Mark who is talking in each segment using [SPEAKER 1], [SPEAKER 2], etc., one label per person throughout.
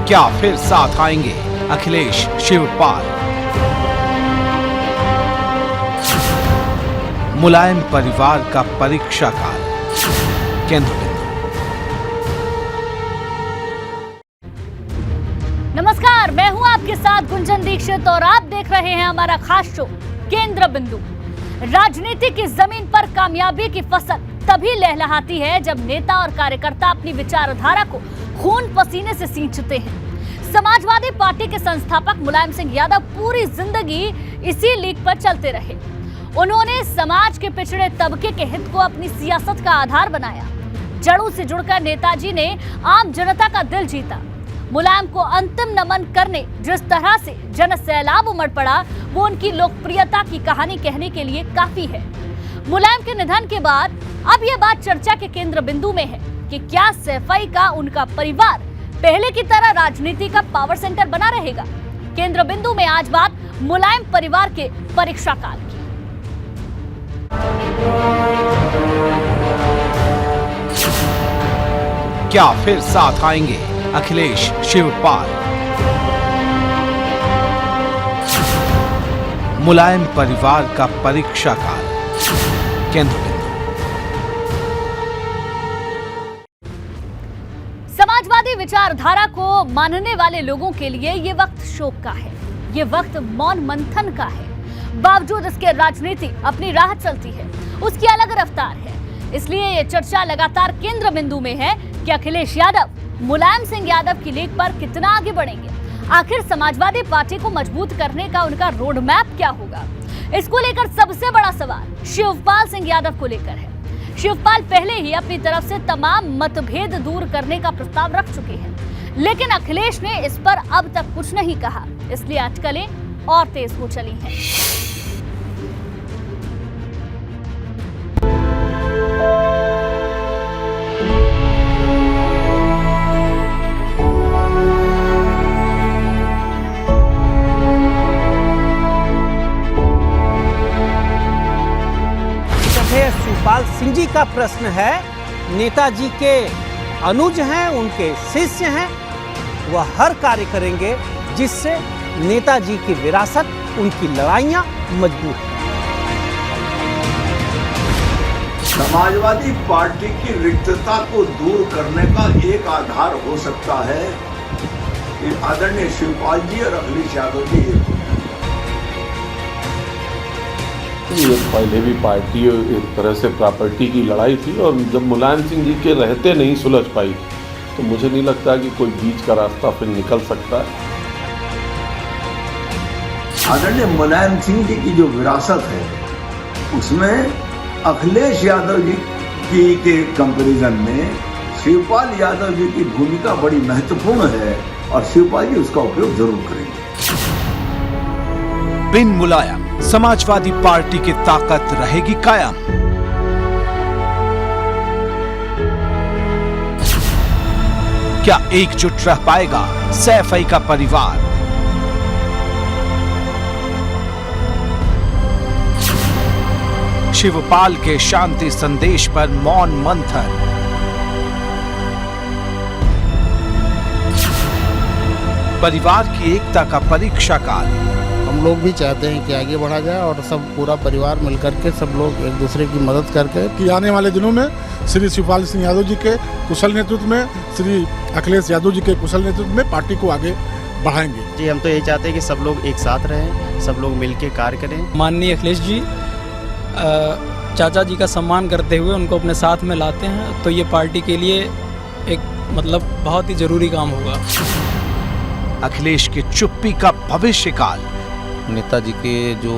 [SPEAKER 1] क्या फिर साथ आएंगे अखिलेश शिवपाल? मुलायम परिवार का परीक्षा काल। केंद्र बिंदु।
[SPEAKER 2] नमस्कार, मैं हूं आपके साथ गुंजन दीक्षित और आप देख रहे हैं हमारा खास शो केंद्र बिंदु। राजनीति की जमीन पर कामयाबी की फसल तभी लहलहाती है जब नेता और कार्यकर्ता अपनी विचारधारा को खून पसीने से सींचते हैं। समाजवादी पार्टी के संस्थापक मुलायम सिंह यादव पूरी जिंदगी इसी लीक पर चलते रहे। उन्होंने समाज के पिछड़े तबके के हित को अपनी सियासत का आधार बनाया। जड़ों से जुड़कर नेताजी ने आम जनता का दिल जीता। मुलायम को अंतिम नमन करने जिस तरह से जन सैलाब उमड़ पड़ा, वो उनकी लोकप्रियता की कहानी कहने के लिए काफी है। मुलायम के निधन के बाद अब यह बात चर्चा के केंद्र बिंदु में है कि क्या सैफई का उनका परिवार पहले की तरह राजनीति का पावर सेंटर बना रहेगा। केंद्र बिंदु में आज बात मुलायम परिवार के परीक्षा काल की।
[SPEAKER 1] क्या फिर साथ आएंगे अखिलेश शिवपाल? मुलायम परिवार का परीक्षा काल। केंद्र बिंदु।
[SPEAKER 2] समाजवादी विचारधारा को मानने वाले लोगों के लिए ये वक्त शोक का है, ये वक्त मौन मंथन का है। बावजूद इसके राजनीति अपनी राह चलती है, उसकी अलग रफ्तार है। इसलिए ये चर्चा लगातार केंद्र बिंदु में है कि अखिलेश यादव मुलायम सिंह यादव की लीक पर कितना आगे बढ़ेंगे। आखिर समाजवादी पार्टी को मजबूत करने का उनका रोड मैप क्या होगा। इसको लेकर सबसे बड़ा सवाल शिवपाल सिंह यादव को लेकर है। शिवपाल पहले ही अपनी तरफ से तमाम मतभेद दूर करने का प्रस्ताव रख चुके हैं, लेकिन अखिलेश ने इस पर अब तक कुछ नहीं कहा। इसलिए अटकलें और तेज हो चली हैं।
[SPEAKER 3] शिवपाल सिंह जी का प्रश्न है, नेताजी के अनुज हैं, उनके शिष्य हैं, वह हर कार्य करेंगे जिससे नेताजी की विरासत, उनकी लड़ाइयां मजबूत हों।
[SPEAKER 4] समाजवादी पार्टी की रिक्तता को दूर करने का एक आधार हो सकता है कि आदरणीय शिवपाल जी और अखिलेश यादव जी
[SPEAKER 5] ये पहले भी पार्टी एक तरह से प्रॉपर्टी की लड़ाई थी और जब मुलायम सिंह जी के रहते नहीं सुलझ पाई तो मुझे नहीं लगता कि कोई बीच का रास्ता फिर निकल सकता है।
[SPEAKER 4] आदरणीय मुलायम सिंह जी की जो विरासत है उसमें अखिलेश यादव जी की के कंपैरिजन में शिवपाल यादव जी की भूमिका बड़ी महत्वपूर्ण है और शिवपाल जी उसका उपयोग जरूर करेंगे।
[SPEAKER 1] बिन मुलायम समाजवादी पार्टी की ताकत रहेगी कायम। क्या एकजुट रह पाएगा सैफई का परिवार? शिवपाल के शांति संदेश पर मौन मंथन। परिवार की एकता का परीक्षा काल।
[SPEAKER 6] हम लोग भी चाहते हैं कि आगे बढ़ा जाए और सब पूरा परिवार मिलकर के सब लोग एक दूसरे की मदद करके
[SPEAKER 7] कि आने वाले दिनों में श्री शिवपाल सिंह यादव जी के कुशल नेतृत्व में, श्री अखिलेश यादव जी के कुशल नेतृत्व में पार्टी को आगे बढ़ाएंगे।
[SPEAKER 8] जी, हम तो यही चाहते हैं कि सब लोग एक साथ रहें, सब लोग मिलकर कार्य करें।
[SPEAKER 9] माननीय अखिलेश जी चाचा जी का सम्मान करते हुए उनको अपने साथ में लाते हैं तो ये पार्टी के लिए एक बहुत ही जरूरी काम होगा।
[SPEAKER 1] अखिलेश की चुप्पी का भविष्य काल।
[SPEAKER 10] नेताजी के जो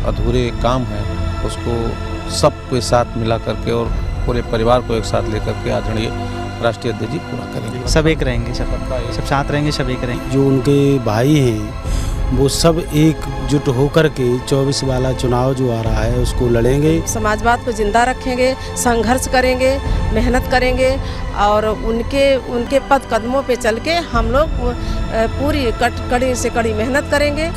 [SPEAKER 10] अधूरे काम हैं उसको सबके साथ मिला करके और पूरे परिवार को एक साथ लेकर के आदरणीय राष्ट्रीय अध्यक्ष जी पूरा करेंगे।
[SPEAKER 8] सब एक रहेंगे, सब साथ रहेंगे, सब एक रहेंगे।
[SPEAKER 11] जो उनके भाई हैं वो सब एकजुट होकर के 24 वाला चुनाव जो आ रहा है उसको लड़ेंगे।
[SPEAKER 12] समाजवाद को जिंदा रखेंगे, संघर्ष करेंगे, मेहनत करेंगे और उनके पद कदमों पे चल के हम लोग पूरी कड़ी से कड़ी मेहनत करेंगे।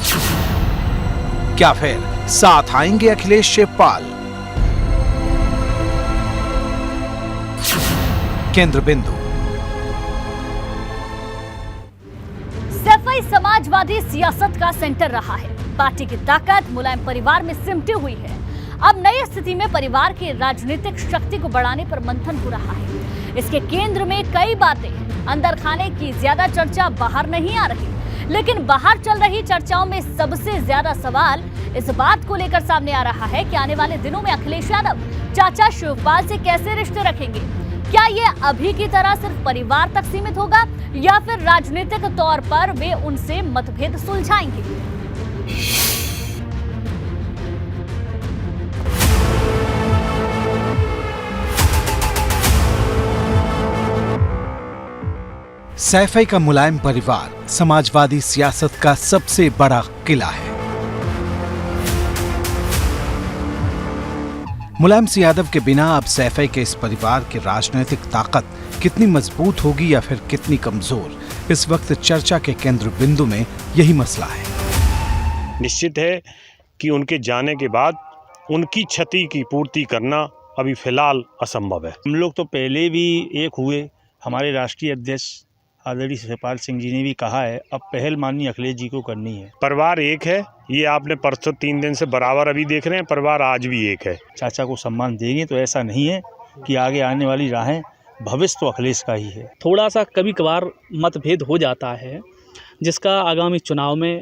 [SPEAKER 1] क्या फिर साथ आएंगे अखिलेश शिवपाल? केंद्र बिंदु।
[SPEAKER 2] समाजवादी सियासत का सेंटर रहा है। पार्टी की ताकत मुलायम परिवार में सिमटी हुई है। अब नई स्थिति में परिवार की राजनीतिक शक्ति को बढ़ाने पर मंथन हो रहा है। इसके केंद्र में कई बातें, अंदर खाने की ज्यादा चर्चा बाहर नहीं आ रही, लेकिन बाहर चल रही चर्चाओं में सबसे ज्यादा सवाल इस बात को लेकर सामने आ रहा है कि आने वाले दिनों में अखिलेश यादव चाचा शिवपाल से कैसे रिश्ते रखेंगे। क्या ये अभी की तरह सिर्फ परिवार तक सीमित होगा या फिर राजनीतिक तौर पर वे उनसे मतभेद सुलझाएंगे?
[SPEAKER 1] सैफई का मुलायम परिवार समाजवादी सियासत का सबसे बड़ा किला है। मुलायम सिंह यादव के बिना अब सैफई के इस परिवार की राजनीतिक ताकत कितनी मजबूत होगी या फिर कितनी कमजोर, इस वक्त चर्चा के केंद्र बिंदु में यही मसला है।
[SPEAKER 13] निश्चित है कि उनके जाने के बाद उनकी क्षति की पूर्ति करना अभी फिलहाल असंभव है।
[SPEAKER 14] हम लोग तो पहले भी एक हुए, हमारे राष्ट्रीय अध्यक्ष आदरणीय शिवपाल सिंह जी ने भी कहा है, अब पहल माननीय अखिलेश जी को करनी है।
[SPEAKER 13] परिवार एक है, ये आपने परसों 3 दिन से बराबर अभी देख रहे हैं, परिवार आज भी एक है।
[SPEAKER 14] चाचा को सम्मान देंगे तो ऐसा नहीं है कि आगे आने वाली राहें, भविष्य तो अखिलेश का ही है।
[SPEAKER 9] थोड़ा सा कभी कभार मतभेद हो जाता है, जिसका आगामी चुनाव में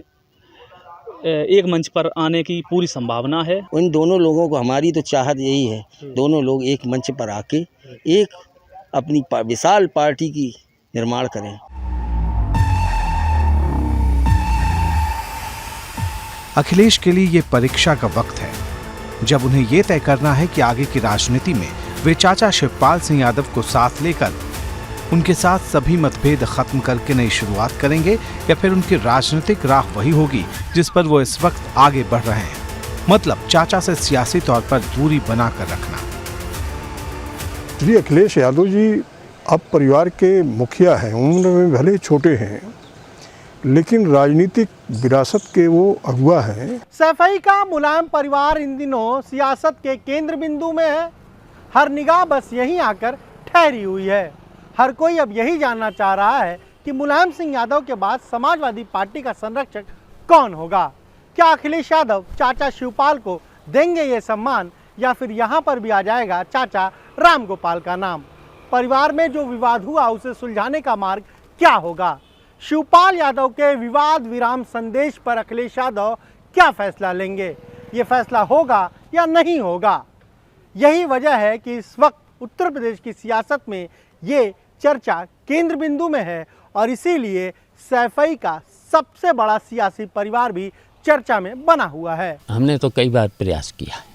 [SPEAKER 9] एक मंच पर आने की पूरी संभावना है।
[SPEAKER 15] उन दोनों लोगों को हमारी तो चाहत यही है, दोनों लोग एक मंच पर आके एक अपनी विशाल पार्टी की निर्माण करें।
[SPEAKER 1] अखिलेश के लिए ये परीक्षा का वक्त है, जब उन्हें ये तय करना है कि आगे की राजनीति में वे चाचा शिवपाल सिंह यादव को साथ लेकर उनके साथ सभी मतभेद खत्म करके नई शुरुआत करेंगे या फिर उनकी राजनीतिक राह वही होगी जिस पर वो इस वक्त आगे बढ़ रहे हैं, मतलब चाचा से सियासी तौर पर दूरी बनाकर रखना।
[SPEAKER 16] श्री अखिलेश यादव जी अब परिवार के मुखिया हैं, उम्र में भले छोटे हैं लेकिन राजनीतिक विरासत के वो अगुआ हैं।
[SPEAKER 3] सैफई का मुलायम परिवार इन दिनों सियासत के केंद्र बिंदु में है। हर निगाह बस यहीं आकर ठहरी हुई है। हर कोई अब यही जानना चाह रहा है कि मुलायम सिंह यादव के बाद समाजवादी पार्टी का संरक्षक कौन होगा। क्या अखिलेश यादव चाचा शिवपाल को देंगे ये सम्मान या फिर यहाँ पर भी आ जाएगा चाचा राम गोपाल का नाम। परिवार में जो विवाद हुआ उसे सुलझाने का मार्ग क्या होगा। शिवपाल यादव के विवाद विराम संदेश पर अखिलेश यादव क्या फैसला लेंगे, ये फैसला होगा या नहीं होगा। यही वजह है कि इस वक्त उत्तर प्रदेश की सियासत में ये चर्चा केंद्र बिंदु में है और इसीलिए सैफई का सबसे बड़ा सियासी परिवार भी चर्चा में बना हुआ है।
[SPEAKER 17] हमने तो कई बार प्रयास किया है,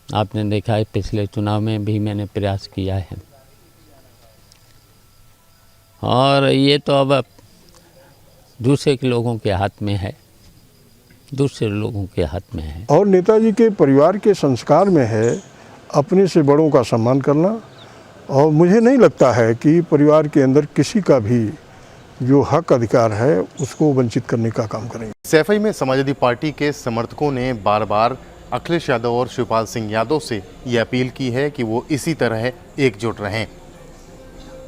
[SPEAKER 17] आपने देखा है पिछले चुनाव में भी मैंने प्रयास किया है और ये तो अब दूसरे के लोगों के हाथ में है, दूसरे लोगों के हाथ में है।
[SPEAKER 16] और नेताजी के परिवार के संस्कार में है अपने से बड़ों का सम्मान करना और मुझे नहीं लगता है कि परिवार के अंदर किसी का भी जो हक अधिकार है उसको वंचित करने का काम करेंगे।
[SPEAKER 18] सैफई में समाजवादी पार्टी के समर्थकों ने बार बार अखिलेश यादव और शिवपाल सिंह यादव से ये अपील की है कि वो इसी तरह एकजुट रहें।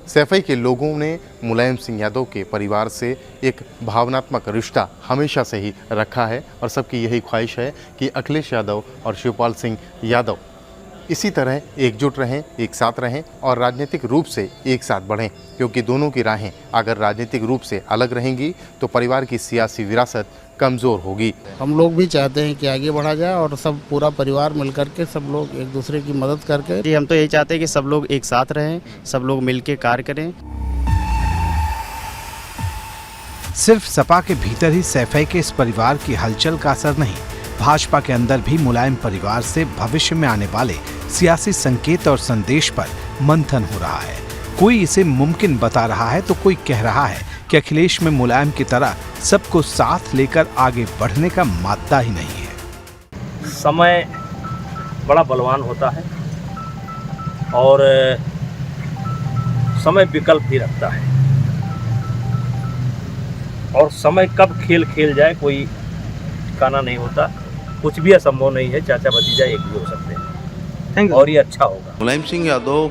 [SPEAKER 18] सैफई के लोगों ने मुलायम सिंह यादव के परिवार से एक भावनात्मक रिश्ता हमेशा से ही रखा है और सबकी यही ख्वाहिश है कि अखिलेश यादव और शिवपाल सिंह यादव इसी तरह एकजुट रहें, एक साथ रहें और राजनीतिक रूप से एक साथ बढ़ें, क्योंकि दोनों की राहें अगर राजनीतिक रूप से अलग रहेंगी तो परिवार की सियासी विरासत कमज़ोर होगी।
[SPEAKER 6] हम लोग भी चाहते हैं कि आगे बढ़ा जाए और सब पूरा परिवार मिलकर के सब लोग एक दूसरे की मदद करके।
[SPEAKER 8] जी हम तो यही चाहते हैं कि सब लोग एक साथ रहें, सब लोग मिलकर कार्य करें।
[SPEAKER 1] सिर्फ सपा के भीतर ही सैफई के इस परिवार की हलचल का असर नहीं, भाजपा के अंदर भी मुलायम परिवार से भविष्य में आने वाले सियासी संकेत और संदेश पर मंथन हो रहा है। कोई इसे मुमकिन बता रहा है तो कोई कह रहा है कि अखिलेश में मुलायम की तरह सबको साथ लेकर आगे बढ़ने का मादा ही नहीं है।
[SPEAKER 19] समय बड़ा बलवान होता है और समय विकल्प भी रखता है और समय कब खेल जाए कोई ठिकाना नहीं होता। कुछ भी असंभव नहीं है, चाचा भतीजा एक भी हो सकते हैं और ये अच्छा होगा।
[SPEAKER 20] मुलायम सिंह यादव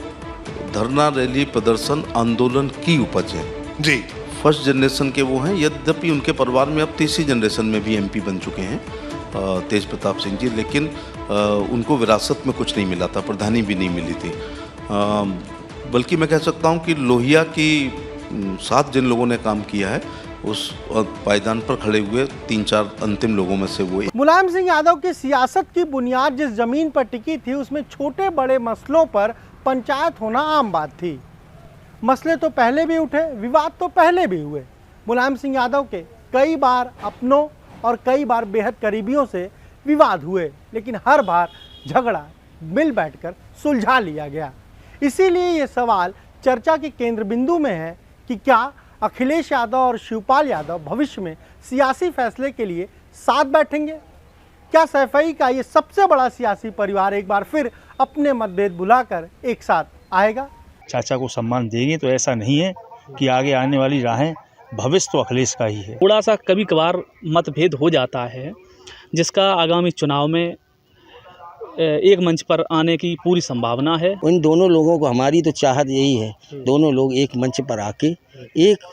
[SPEAKER 20] धरना, रैली, प्रदर्शन, आंदोलन की उपज है।
[SPEAKER 21] जी
[SPEAKER 20] फर्स्ट जनरेशन के वो हैं, यद्यपि उनके परिवार में अब तीसरी जनरेशन में भी एमपी बन चुके हैं तेज प्रताप सिंह जी, लेकिन उनको विरासत में कुछ नहीं मिला था, प्रधानी भी नहीं मिली थी। बल्कि मैं कह सकता हूं कि लोहिया की साथ जिन लोगों ने काम किया है उस पायदान पर खड़े हुए 3-4 अंतिम लोगों में से वो।
[SPEAKER 3] मुलायम सिंह यादव की सियासत की बुनियाद जिस जमीन पर टिकी थी उसमें छोटे बड़े मसलों पर पंचायत होना आम बात थी। मसले तो पहले भी उठे, विवाद तो पहले भी हुए। मुलायम सिंह यादव के कई बार अपनों और कई बार बेहद करीबियों से विवाद हुए, लेकिन हर बार झगड़ा मिल बैठकर सुलझा लिया गया। इसीलिए ये सवाल चर्चा के केंद्र बिंदु में है कि क्या अखिलेश यादव और शिवपाल यादव भविष्य में सियासी फैसले के लिए साथ बैठेंगे? क्या सैफई का ये सबसे बड़ा सियासी परिवार एक बार फिर अपने मतभेद भुलाकर एक साथ आएगा?
[SPEAKER 14] चाचा को सम्मान देंगे तो ऐसा नहीं है कि आगे आने वाली राहें, भविष्य तो अखिलेश का ही है।
[SPEAKER 21] थोड़ा सा कभी कभार मतभेद हो जाता है, जिसका आगामी चुनाव में एक मंच पर आने की पूरी संभावना है।
[SPEAKER 15] उन दोनों लोगों को हमारी तो चाहत यही है, दोनों लोग एक मंच पर आके एक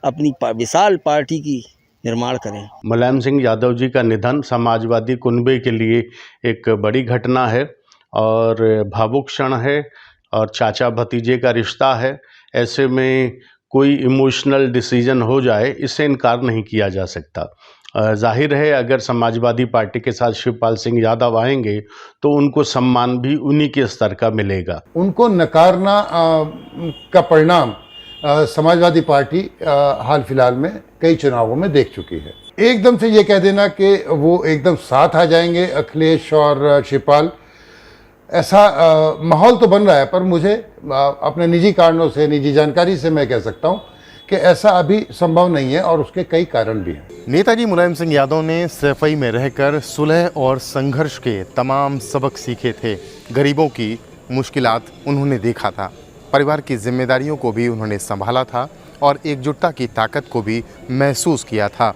[SPEAKER 15] अपनी विशाल पार्टी की निर्माण करें।
[SPEAKER 22] मुलायम सिंह यादव जी का निधन समाजवादी कुनबे के लिए एक बड़ी घटना है और भावुक क्षण है और चाचा भतीजे का रिश्ता है। ऐसे में कोई इमोशनल डिसीजन हो जाए, इससे इनकार नहीं किया जा सकता। जाहिर है अगर समाजवादी पार्टी के साथ शिवपाल सिंह यादव आएंगे तो उनको सम्मान भी उन्हीं के स्तर का मिलेगा।
[SPEAKER 23] उनको नकारना का परिणाम समाजवादी पार्टी हाल फिलहाल में कई चुनावों में देख चुकी है। एकदम से ये कह देना कि वो एकदम साथ आ जाएंगे अखिलेश और शिवपाल, ऐसा माहौल तो बन रहा है, पर मुझे अपने निजी कारणों से, निजी जानकारी से मैं कह सकता हूँ कि ऐसा अभी संभव नहीं है और उसके कई कारण भी हैं।
[SPEAKER 18] नेताजी मुलायम सिंह यादव ने सैफई में रहकर सुलह और संघर्ष के तमाम सबक सीखे थे। गरीबों की मुश्किलात उन्होंने देखा था, परिवार की जिम्मेदारियों को भी उन्होंने संभाला था और एकजुटता की ताकत को भी महसूस किया था।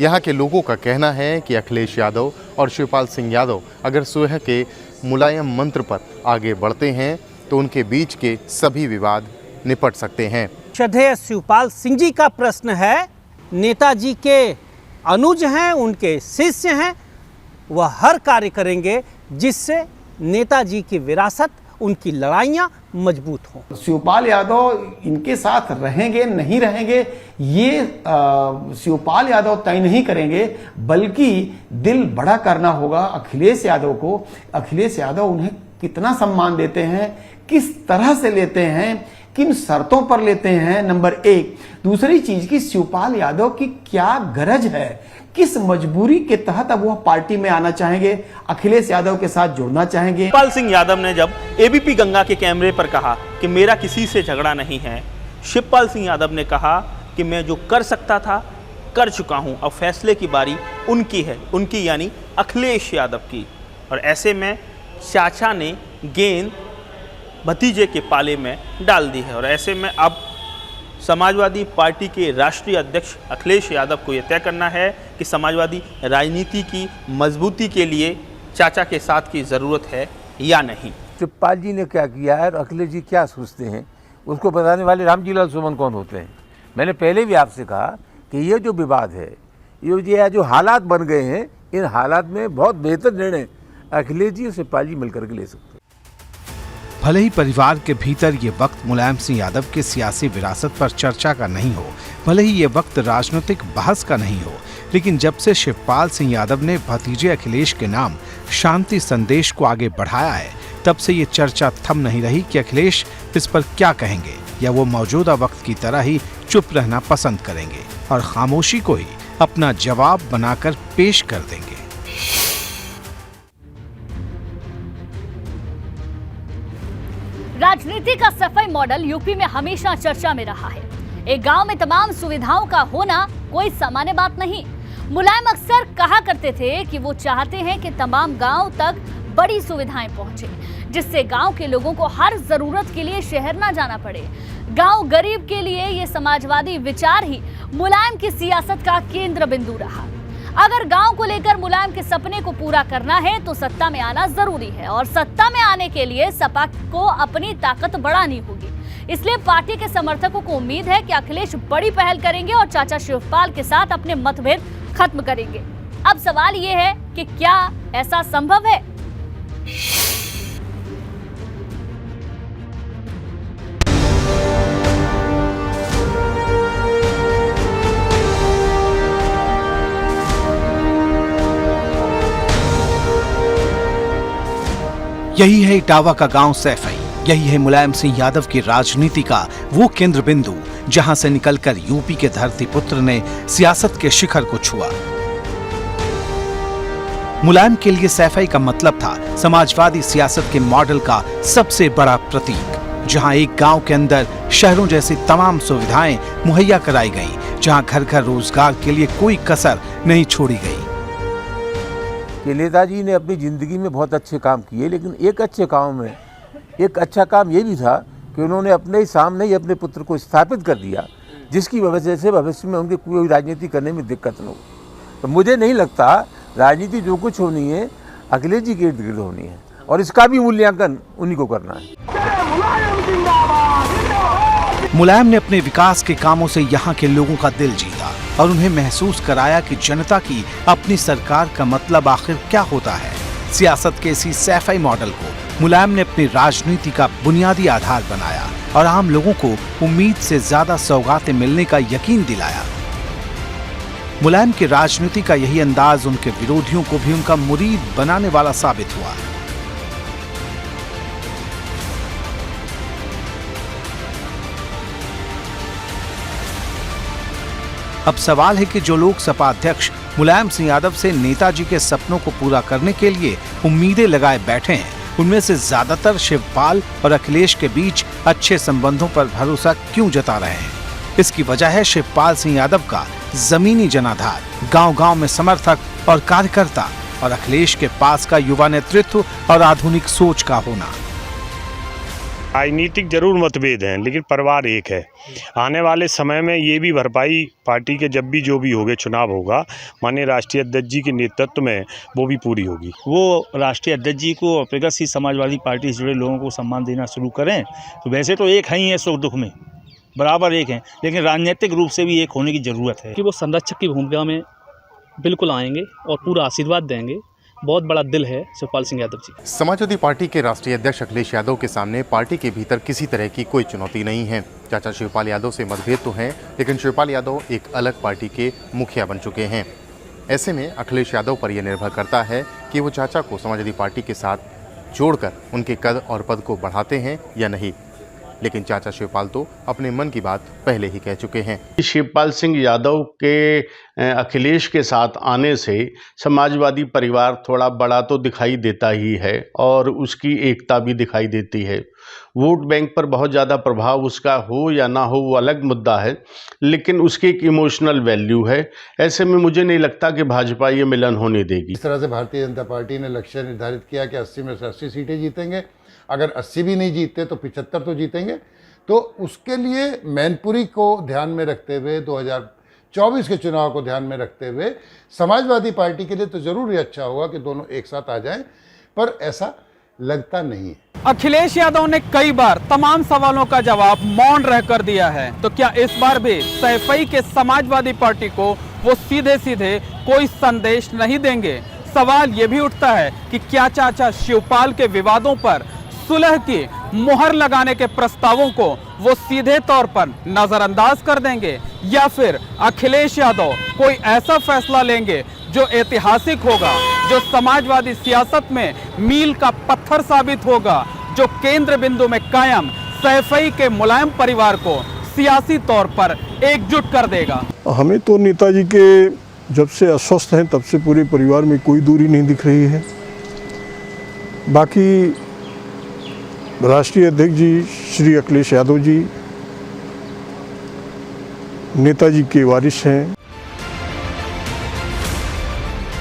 [SPEAKER 18] यहाँ के लोगों का कहना है कि अखिलेश यादव और शिवपाल सिंह यादव अगर सुलह के मुलायम मंत्र पर आगे बढ़ते हैं तो उनके बीच के सभी विवाद निपट सकते हैं।
[SPEAKER 3] श्रद्धेय शिवपाल सिंह जी का प्रश्न है, नेताजी के अनुज हैं, उनके शिष्य हैं, वह हर कार्य करेंगे जिससे नेताजी की विरासत, उनकी लड़ाइयाँ मजबूत हों।
[SPEAKER 24] शिवपाल यादव इनके साथ रहेंगे नहीं रहेंगे ये शिवपाल यादव तय नहीं करेंगे, बल्कि दिल बड़ा करना होगा अखिलेश यादव को। अखिलेश यादव उन्हें कितना सम्मान देते हैं, किस तरह से लेते हैं, किन शर्तों पर लेते हैं, नंबर एक। दूसरी चीज की शिवपाल यादव की क्या गरज है, किस मजबूरी के तहत अब वह पार्टी में आना चाहेंगे, अखिलेश यादव के साथ जुड़ना चाहेंगे।
[SPEAKER 25] शिवपाल सिंह यादव ने जब एबीपी गंगा के कैमरे पर कहा कि मेरा किसी से झगड़ा नहीं है, शिवपाल सिंह यादव ने कहा कि मैं जो कर सकता था कर चुका हूं, अब फैसले की बारी उनकी है, उनकी यानी अखिलेश यादव की। और ऐसे में चाचा ने गेंद भतीजे के पाले में डाल दी है और ऐसे में अब समाजवादी पार्टी के राष्ट्रीय अध्यक्ष अखिलेश यादव को यह तय करना है कि समाजवादी राजनीति की मजबूती के लिए चाचा के साथ की ज़रूरत है या नहीं।
[SPEAKER 26] शिवपाल जी ने क्या किया है और अखिलेश जी क्या सोचते हैं, उसको बताने वाले रामजी लाल सुमन कौन होते हैं। मैंने पहले भी आपसे कहा कि ये जो विवाद है, ये जो हालात बन गए हैं, इन हालात में बहुत बेहतर निर्णय अखिलेश जी और शिवपाल जी मिलकर के ले सकते हैं।
[SPEAKER 1] भले ही परिवार के भीतर ये वक्त मुलायम सिंह यादव के सियासी विरासत पर चर्चा का नहीं हो, भले ही ये वक्त राजनीतिक बहस का नहीं हो, लेकिन जब से शिवपाल सिंह यादव ने भतीजे अखिलेश के नाम शांति संदेश को आगे बढ़ाया है, तब से ये चर्चा थम नहीं रही कि अखिलेश इस पर क्या कहेंगे, या वो मौजूदा वक्त की तरह ही चुप रहना पसंद करेंगे और खामोशी को ही अपना जवाब बनाकर पेश कर देंगे।
[SPEAKER 2] राजनीति का सफाई मॉडल यूपी में हमेशा चर्चा में रहा है। एक गांव में तमाम सुविधाओं का होना कोई सामान्य बात नहीं। मुलायम अक्सर कहा करते थे कि वो चाहते हैं कि तमाम गांव तक बड़ी सुविधाएं पहुंचे, जिससे गांव के लोगों को हर जरूरत के लिए शहर ना जाना पड़े। गांव गरीब के लिए ये समाजवादी विचार ही मुलायम की सियासत का केंद्र बिंदु रहा। अगर गांव को लेकर मुलायम के सपने को पूरा करना है तो सत्ता में आना जरूरी है और सत्ता में आने के लिए सपा को अपनी ताकत बढ़ानी होगी। इसलिए पार्टी के समर्थकों को उम्मीद है कि अखिलेश बड़ी पहल करेंगे और चाचा शिवपाल के साथ अपने मतभेद खत्म करेंगे। अब सवाल ये है कि क्या ऐसा संभव है?
[SPEAKER 1] यही है इटावा का गांव सैफई, यही है मुलायम सिंह यादव की राजनीति का वो केंद्र बिंदु जहां से निकलकर यूपी के धरती पुत्र ने सियासत के शिखर को छुआ। मुलायम के लिए सैफई का मतलब था समाजवादी सियासत के मॉडल का सबसे बड़ा प्रतीक, जहां एक गांव के अंदर शहरों जैसी तमाम सुविधाएं मुहैया कराई गईं, जहां घर घर रोजगार के लिए कोई कसर नहीं छोड़ी गई।
[SPEAKER 26] कि नेताजी ने अपनी ज़िंदगी में बहुत अच्छे काम किए, लेकिन एक अच्छे काम में एक अच्छा काम ये भी था कि उन्होंने अपने ही सामने ही अपने पुत्र को स्थापित कर दिया, जिसकी वजह से भविष्य में उनके कोई राजनीति करने में दिक्कत न हो। तो मुझे नहीं लगता राजनीति जो कुछ होनी है अखिलेश जी के इर्द गिर्द होनी है, और इसका भी मूल्यांकन उन्हीं को करना है।
[SPEAKER 1] मुलायम ने अपने विकास के कामों से यहाँ के लोगों का दिल जीता और उन्हें महसूस कराया कि जनता की अपनी सरकार का मतलब आखिर क्या होता है। सियासत के इसी सैफई मॉडल को मुलायम ने अपनी राजनीति का बुनियादी आधार बनाया और आम लोगों को उम्मीद से ज्यादा सौगातें मिलने का यकीन दिलाया। मुलायम की राजनीति का यही अंदाज उनके विरोधियों को भी उनका मुरीद बनाने वाला साबित हुआ। अब सवाल है कि जो लोग सपा अध्यक्ष मुलायम सिंह यादव से नेताजी के सपनों को पूरा करने के लिए उम्मीदें लगाए बैठे हैं, उनमें से ज्यादातर शिवपाल और अखिलेश के बीच अच्छे संबंधों पर भरोसा क्यों जता रहे हैं? इसकी वजह है शिवपाल सिंह यादव का जमीनी जनाधार, गांव-गांव में समर्थक और कार्यकर्ता, और अखिलेश के पास का युवा नेतृत्व और आधुनिक सोच का होना।
[SPEAKER 13] राजनीतिक जरूर मतभेद हैं, लेकिन परिवार एक है। आने वाले समय में ये भी भरपाई पार्टी के जब भी जो भी होगे चुनाव होगा, माननीय राष्ट्रीय अध्यक्ष जी के नेतृत्व में वो भी पूरी होगी।
[SPEAKER 14] वो राष्ट्रीय अध्यक्ष जी को प्रगतिशील समाजवादी पार्टी से जुड़े लोगों को सम्मान देना शुरू करें, तो वैसे तो एक ही है, सुख दुख में बराबर एक हैं, लेकिन राजनीतिक रूप से भी एक होने की ज़रूरत है
[SPEAKER 21] कि वो संरक्षक की भूमिका में बिल्कुल आएंगे और पूरा आशीर्वाद देंगे। बहुत बड़ा दिल है शिवपाल सिंह यादव जी।
[SPEAKER 18] समाजवादी पार्टी के राष्ट्रीय अध्यक्ष अखिलेश यादव के सामने पार्टी के भीतर किसी तरह की कोई चुनौती नहीं है। चाचा शिवपाल यादव से मतभेद तो हैं, लेकिन शिवपाल यादव एक अलग पार्टी के मुखिया बन चुके हैं। ऐसे में अखिलेश यादव पर यह निर्भर करता है कि वो चाचा को समाजवादी पार्टी के साथ जोड़कर उनके कद और पद को बढ़ाते हैं या नहीं। लेकिन चाचा शिवपाल तो अपने मन की बात पहले ही कह चुके हैं।
[SPEAKER 22] शिवपाल सिंह यादव के अखिलेश के साथ आने से समाजवादी परिवार थोड़ा बड़ा तो दिखाई देता ही है और उसकी एकता भी दिखाई देती है। वोट बैंक पर बहुत ज़्यादा प्रभाव उसका हो या ना हो वो अलग मुद्दा है, लेकिन उसकी एक इमोशनल वैल्यू है। ऐसे में मुझे नहीं लगता कि भाजपा ये मिलन होने देगी।
[SPEAKER 23] इस तरह से भारतीय जनता पार्टी ने लक्ष्य निर्धारित किया कि 80 में से 80 सीटें जीतेंगे, अगर 80 भी नहीं जीतते तो 75 तो जीतेंगे। तो उसके लिए मैनपुरी को ध्यान में रखते हुए, 2024 के चुनाव को ध्यान में रखते हुए समाजवादी पार्टी के लिए तो जरूर ही अच्छा होगा कि दोनों एक साथ आ जाएं, पर ऐसा लगता नहीं है।
[SPEAKER 4] अखिलेश यादव ने कई बार तमाम सवालों का जवाब मौन रहकर दिया है, तो क्या इस बार भी सैफई के समाजवादी पार्टी को वो सीधे सीधे कोई संदेश नहीं देंगे? सवाल ये भी उठता है कि क्या चाचा शिवपाल के विवादों पर सुलह की मुहर लगाने के प्रस्तावों को वो सीधे तौर पर नजरअंदाज कर देंगे, या फिर अखिलेश यादव कोई ऐसा फैसला लेंगे जो ऐतिहासिक होगा, जो समाजवादी सियासत में मील का पत्थर साबित होगा, जो केंद्र बिंदु में कायम सैफई के मुलायम परिवार को सियासी तौर पर एकजुट कर देगा।
[SPEAKER 16] हमें तो नेताजी के जब से अस्वस्थ हैं तब से पूरे परिवार में कोई दूरी नहीं दिख रही है। बाकी राष्ट्रीय अध्यक्ष जी श्री अखिलेश यादव जी नेताजी के वारिस हैं।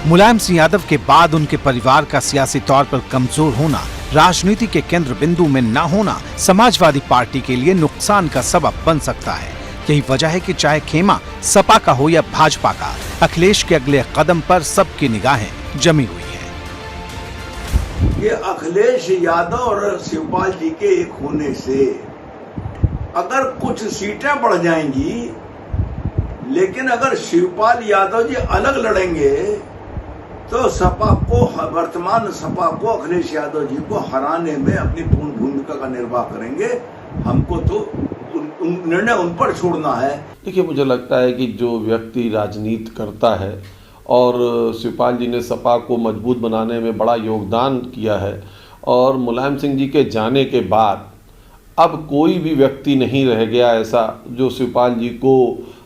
[SPEAKER 1] मुलायम सिंह यादव के बाद उनके परिवार का सियासी तौर पर कमजोर होना, राजनीति के केंद्र बिंदु में न होना समाजवादी पार्टी के लिए नुकसान का सबब बन सकता है। यही वजह है कि चाहे खेमा सपा का हो या भाजपा का, अखिलेश के अगले कदम पर सबकी निगाहें जमी हुई है।
[SPEAKER 5] ये अखिलेश यादव और शिवपाल जी के एक होने से अगर कुछ सीटें बढ़ जाएंगी, लेकिन अगर शिवपाल यादव जी अलग लड़ेंगे तो सपा को, वर्तमान सपा को, अखिलेश यादव जी को हराने में अपनी पूर्ण भूमिका का निर्वाह करेंगे। हमको तो निर्णय उन पर छोड़ना है।
[SPEAKER 7] देखिए, मुझे लगता है कि जो व्यक्ति राजनीति करता है और शिवपाल जी ने सपा को मजबूत बनाने में बड़ा योगदान किया है, और मुलायम सिंह जी के जाने के बाद अब कोई भी व्यक्ति नहीं रह गया ऐसा जो शिवपाल जी को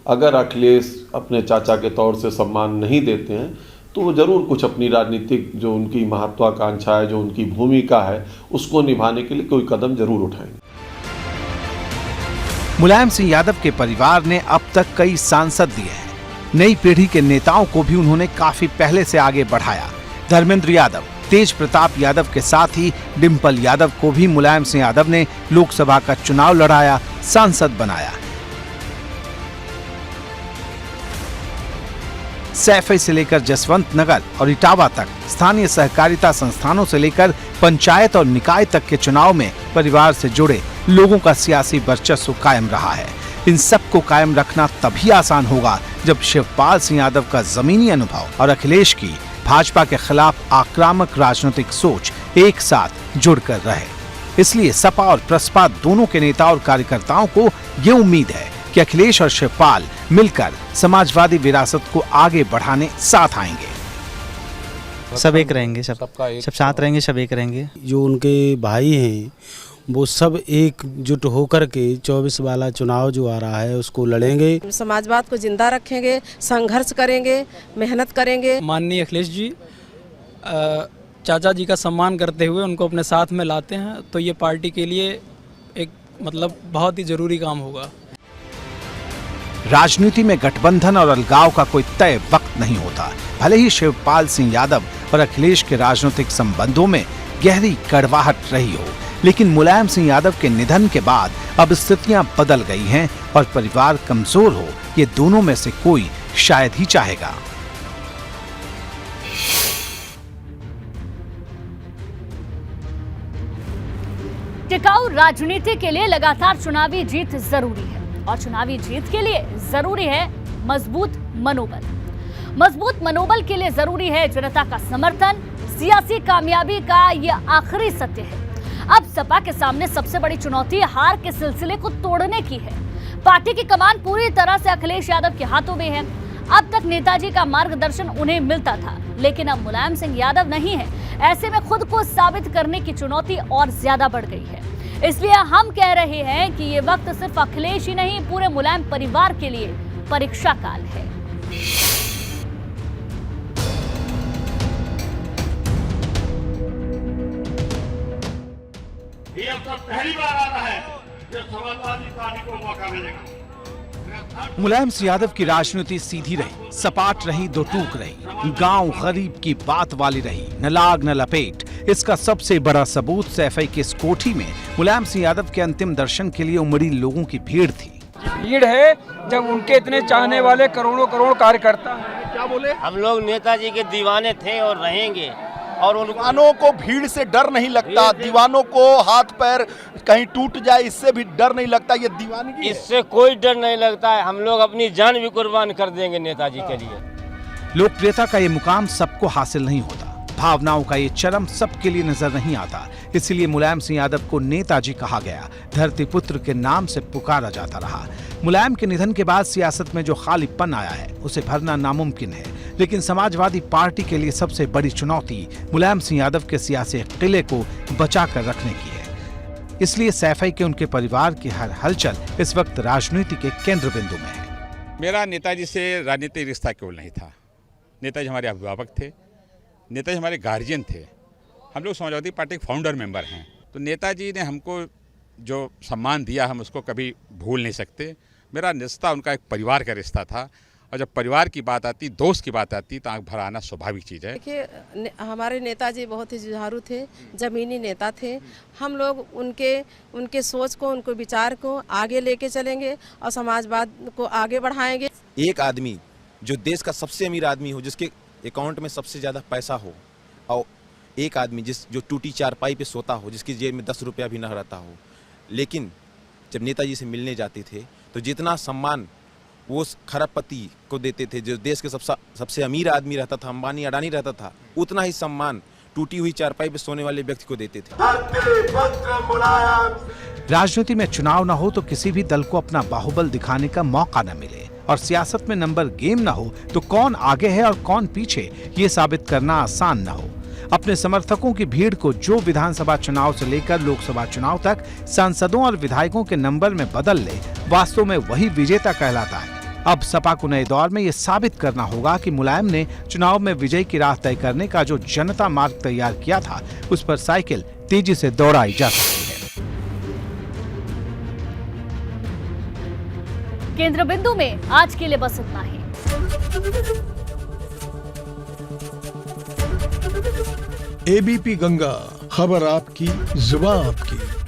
[SPEAKER 7] अगर अखिलेश अपने चाचा के तौर से सम्मान नहीं देते हैं तो वो जरूर कुछ अपनी राजनीतिक जो उनकी महत्वाकांक्षा है, जो उनकी भूमिका है, उसको निभाने के लिए कोई कदम जरूर उठाएंगे।
[SPEAKER 1] मुलायम सिंह यादव के परिवार ने अब तक कई सांसद दिए हैं। नई पीढ़ी के नेताओं को भी उन्होंने काफी पहले से आगे बढ़ाया। धर्मेंद्र यादव, तेज प्रताप यादव के साथ ही डिम्पल यादव को भी मुलायम सिंह यादव ने लोकसभा का चुनाव लड़ाया, सांसद बनाया। सैफई से लेकर जसवंत नगर और इटावा तक, स्थानीय सहकारिता संस्थानों से लेकर पंचायत और निकाय तक के चुनाव में परिवार से जुड़े लोगों का सियासी वर्चस्व कायम रहा है। इन सबको कायम रखना तभी आसान होगा जब शिवपाल सिंह यादव का जमीनी अनुभव और अखिलेश की भाजपा के खिलाफ आक्रामक राजनीतिक सोच एक साथ जुड़कर रहे। इसलिए सपा और प्रसपा दोनों के नेता और कार्यकर्ताओं को ये उम्मीद है कि अखिलेश और शिवपाल मिलकर समाजवादी विरासत को आगे बढ़ाने साथ आएंगे।
[SPEAKER 9] सब एक रहेंगे, सब साथ रहेंगे, सब एक रहेंगे।
[SPEAKER 10] जो उनके भाई हैं वो सब एकजुट होकर के 24 वाला चुनाव जो आ रहा है उसको लड़ेंगे।
[SPEAKER 11] समाजवाद को जिंदा रखेंगे, संघर्ष करेंगे, मेहनत करेंगे।
[SPEAKER 12] माननीय अखिलेश जी चाचा जी का सम्मान करते हुए उनको अपने साथ में लाते हैं तो ये पार्टी के लिए एक बहुत ही जरूरी काम होगा।
[SPEAKER 1] राजनीति में गठबंधन और अलगाव का कोई तय वक्त नहीं होता। भले ही शिवपाल सिंह यादव और अखिलेश के राजनीतिक संबंधों में गहरी कड़वाहट रही हो, लेकिन मुलायम सिंह यादव के निधन के बाद अब स्थितियां बदल गई हैं और परिवार कमजोर हो ये दोनों में से कोई शायद ही चाहेगा।
[SPEAKER 2] टिकाऊ राजनीति के लिए लगातार चुनावी जीत जरूरी है और चुनावी जीत के लिए जरूरी है मजबूत मनोबल। मजबूत मनोबल के लिए जरूरी है जनता का समर्थन। सियासी कामयाबी का यह आखिरी सत्य है। अब सपा के सामने सबसे बड़ी चुनौती हार के सिलसिले को तोड़ने की है। पार्टी की कमान पूरी तरह से अखिलेश यादव के हाथों में है। अब तक नेताजी का मार्गदर्शन उन्हें मिलता था, लेकिन अब मुलायम सिंह यादव नहीं है। ऐसे में खुद को साबित करने की चुनौती और ज्यादा बढ़ गई है। इसलिए हम कह रहे हैं कि ये वक्त सिर्फ अखिलेश ही नहीं, पूरे मुलायम परिवार के लिए परीक्षा काल है।
[SPEAKER 27] ये अब तक पहली बार आ रहा है जब समाजवादी पार्टी को मौका मिलेगा।
[SPEAKER 1] मुलायम सिंह यादव की राजनीति सीधी रही, सपाट रही, दो टूक रही, गांव गरीब की बात वाली रही, न लाग न लपेट। इसका सबसे बड़ा सबूत सैफई की इस कोठी में मुलायम सिंह यादव के अंतिम दर्शन के लिए उमड़ी लोगों की भीड़ थी।
[SPEAKER 12] भीड़ है जब उनके इतने चाहने वाले करोड़ों करोड़ कार्यकर्ता हैं।
[SPEAKER 27] क्या बोले?
[SPEAKER 28] हम लोग नेताजी के दीवाने थे और रहेंगे। और
[SPEAKER 29] दीवानों को भीड़ से डर नहीं लगता, दीवानों को हाथ पैर कहीं टूट जाए इससे भी डर नहीं लगता। ये दीवानगी है।
[SPEAKER 28] इससे कोई डर नहीं लगता है। हम लोग अपनी जान भी कुर्बान कर देंगे नेताजी के लिए।
[SPEAKER 1] लोकप्रियता का ये मुकाम सबको हासिल नहीं होता, भावनाओं का ये चरम सबके लिए नजर नहीं आता। इसलिए मुलायम सिंह यादव को नेताजी कहा गया, धरती पुत्र के नाम से पुकारा जाता रहा। मुलायम के निधन के बाद सियासत में जो खालीपन आया है उसे भरना नामुमकिन है, लेकिन समाजवादी पार्टी के लिए सबसे बड़ी चुनौती मुलायम सिंह यादव के सियासी किले को बचा कर रखने की है। इसलिए सैफई के उनके परिवार की हर हलचल इस वक्त राजनीति के केंद्र बिंदु में है।
[SPEAKER 30] मेरा नेताजी से राजनीतिक रिश्ता केवल नहीं था। नेताजी हमारे अभिभावक थे, नेताजी हमारे गार्जियन थे। हम लोग समाजवादी पार्टी के फाउंडर मेंबर हैं। तो नेताजी ने हमको जो सम्मान दिया हम उसको कभी भूल नहीं सकते। मेरा रिश्ता उनका एक परिवार का रिश्ता था, और जब परिवार की बात आती, दोस्त की बात आती, तो आँख भर आना स्वाभाविक चीज़ है।
[SPEAKER 11] देखिए, हमारे नेताजी बहुत ही जुझारू थे, जमीनी नेता थे। हम लोग उनके सोच को, उनके विचार को आगे लेके चलेंगे और समाजवाद को आगे बढ़ाएंगे।
[SPEAKER 31] एक आदमी जो देश का सबसे अमीर आदमी हो, जिसके अकाउंट में सबसे ज़्यादा पैसा हो, और एक आदमी जो टूटी चारपाई पे सोता हो, जिसकी जेब में 10 रुपया भी न रहता हो, लेकिन जब नेताजी से मिलने जाते थे तो जितना सम्मान वो खरबपति को देते थे, जो देश के सबसे अमीर आदमी रहता था, अंबानी अडानी रहता था, उतना ही सम्मान टूटी हुई चारपाई पे सोने वाले व्यक्ति को देते थे।
[SPEAKER 1] राजनीति में चुनाव न हो तो किसी भी दल को अपना बाहुबल दिखाने का मौका न मिले, और सियासत में नंबर गेम न हो तो कौन आगे है और कौन पीछे ये साबित करना आसान न हो। अपने समर्थकों की भीड़ को जो विधानसभा चुनाव से लेकर लोकसभा चुनाव तक सांसदों और विधायकों के नंबर में बदल ले, वास्तव में वही विजेता कहलाता है। अब सपा को नए दौर में ये साबित करना होगा कि मुलायम ने चुनाव में विजय की राह तय करने का जो जनता मार्ग तैयार किया था, उस पर साइकिल तेजी से दौड़ाई जा सकती है।
[SPEAKER 2] केंद्र बिंदु में आज के लिए बस इतना ही।
[SPEAKER 3] एबीपी गंगा, खबर आपकी, जुबान आपकी।